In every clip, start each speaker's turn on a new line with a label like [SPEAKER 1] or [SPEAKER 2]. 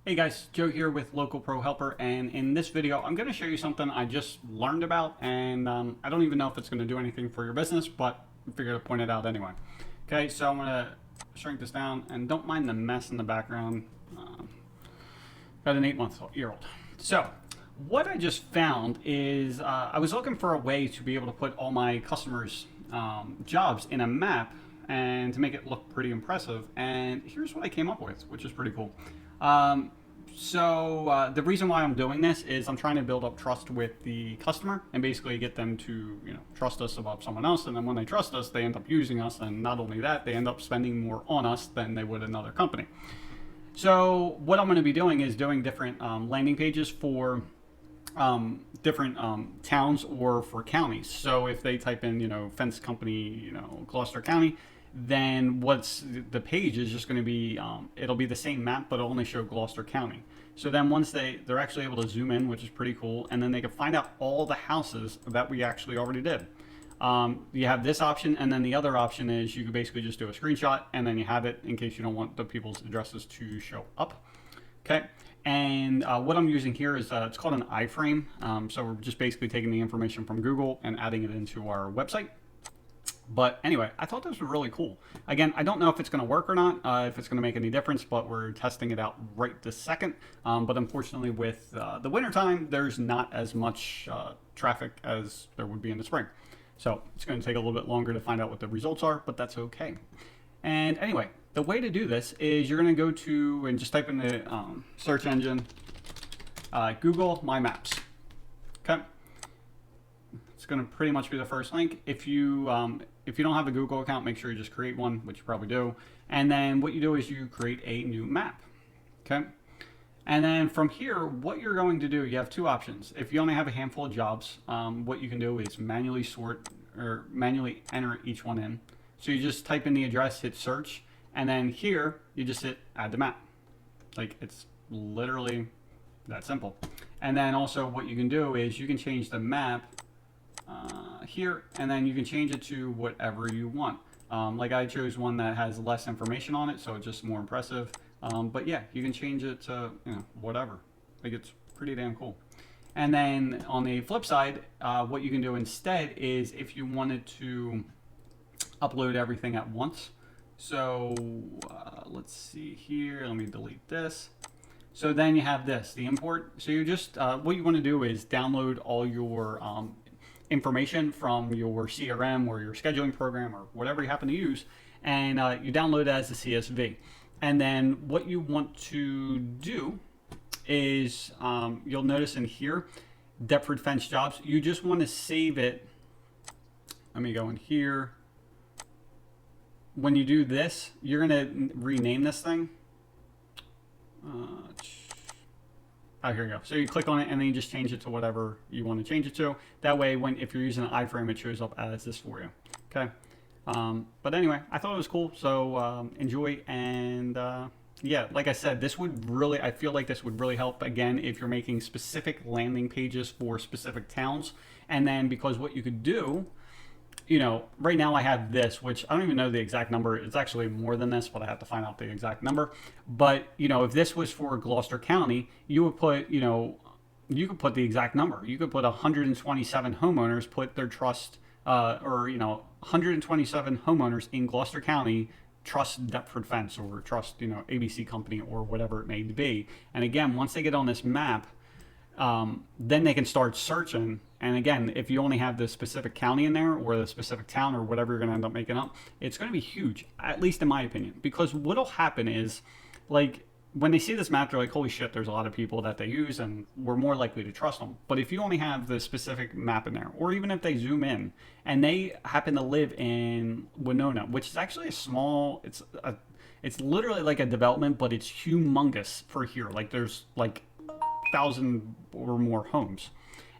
[SPEAKER 1] Hey guys, Joe here with Local Pro Helper, and in this video I'm going to show you something I just learned about, and I don't even know if it's going to do anything for your business, but I figured to point it out anyway. Okay, so I'm going to shrink this down, and don't mind the mess in the background. Got an 8-month-old. So what I just found is I was looking for a way to be able to put all my customers' jobs in a map and to make it look pretty impressive, and here's what I came up with, which is pretty cool. The reason why I'm doing this is I'm trying to build up trust with the customer and basically get them to, trust us above someone else. And then when they trust us, they end up using us. And not only that, they end up spending more on us than they would another company. So what I'm going to be doing is doing different landing pages for different towns or for counties. So if they type in, fence company, Gloucester County, then what's the page is just going to be it'll be the same map, but it'll only show Gloucester County. So then once they're actually able to zoom in, which is pretty cool, and then they can find out all the houses that we actually already did. You have this option, and then the other option is you can basically just do a screenshot, and then you have it in case you don't want the people's addresses to show up. Okay, and what I'm using here is it's called an iframe. So we're just basically taking the information from Google and adding it into our website. But anyway, I thought this was really cool. Again, I don't know if it's going to work or not, if it's going to make any difference, but we're testing it out right this second. But unfortunately, with the wintertime, there's not as much traffic as there would be in the spring. So it's going to take a little bit longer to find out what the results are, but that's okay. And anyway, the way to do this is you're going to go to and just type in the search engine, Google My Maps. Okay. It's going to pretty much be the first link. If you don't have a Google account, make sure you just create one, which you probably do. And then what you do is you create a new map. Okay. And then from here, what you're going to do, you have two options. If you only have a handful of jobs, what you can do is manually sort or manually enter each one in. So you just type in the address, hit search, and then here you just hit add to map. Like, it's literally that simple. And then also what you can do is you can change the map here, and then you can change it to whatever you want. Like I chose one that has less information on it, so it's just more impressive. But yeah, you can change it to whatever. Like, it's pretty damn cool. And then on the flip side, what you can do instead is if you wanted to upload everything at once. So let's see here. Let me delete this. So then you have this, the import. So you just what you want to do is download all your information from your CRM or your scheduling program or whatever you happen to use, and you download it as a CSV. And then what you want to do is you'll notice in here, Deptford Fence Jobs, you just want to save it. Let me go in here. When you do this, you're going to rename this thing. Here you go. So you click on it and then you just change it to whatever you want to change it to. That way, if you're using an iframe, it shows up as this for you. Okay. But anyway, I thought it was cool. So enjoy. And yeah, like I said, I feel like this would really help, again, if you're making specific landing pages for specific towns. And then because what you could do, right now I have this, which I don't even know the exact number. It's actually more than this, but I have to find out the exact number. But, if this was for Gloucester County, you would put, you could put the exact number. You could put 127 homeowners put their trust, 127 homeowners in Gloucester County trust Deptford Fence or trust, ABC Company or whatever it may be. And again, once they get on this map, then they can start searching. And again, if you only have the specific county in there or the specific town or whatever you're going to end up making up, it's going to be huge, at least in my opinion. Because what'll happen is, like, when they see this map, they're like, holy shit, there's a lot of people that they use and we're more likely to trust them. But if you only have the specific map in there, or even if they zoom in and they happen to live in Winona, which is actually it's literally like a development, but it's humongous for here. Like, there's like 1,000 or more homes.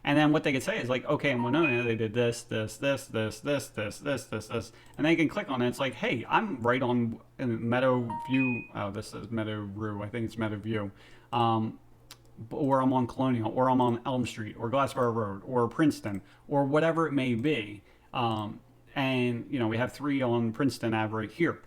[SPEAKER 1] And then what they could say is like, okay, in Winona, they did this, this, this, this, this, this, this, this, this. And they can click on it. It's like, hey, I'm right on Meadow View. Oh, this is Meadow Rue. I think it's Meadow View. Or I'm on Colonial, or I'm on Elm Street, or Glassboro Road, or Princeton, or whatever it may be. And, we have 3 on Princeton Ave right here.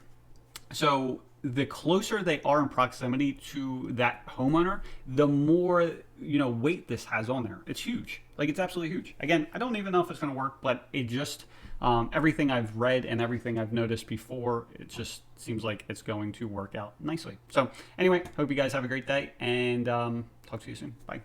[SPEAKER 1] So the closer they are in proximity to that homeowner, the more, weight this has on there. It's huge. Like, it's absolutely huge. Again, I don't even know if it's going to work, but it just, everything I've read and everything I've noticed before, it just seems like it's going to work out nicely. So anyway, hope you guys have a great day, and talk to you soon. Bye.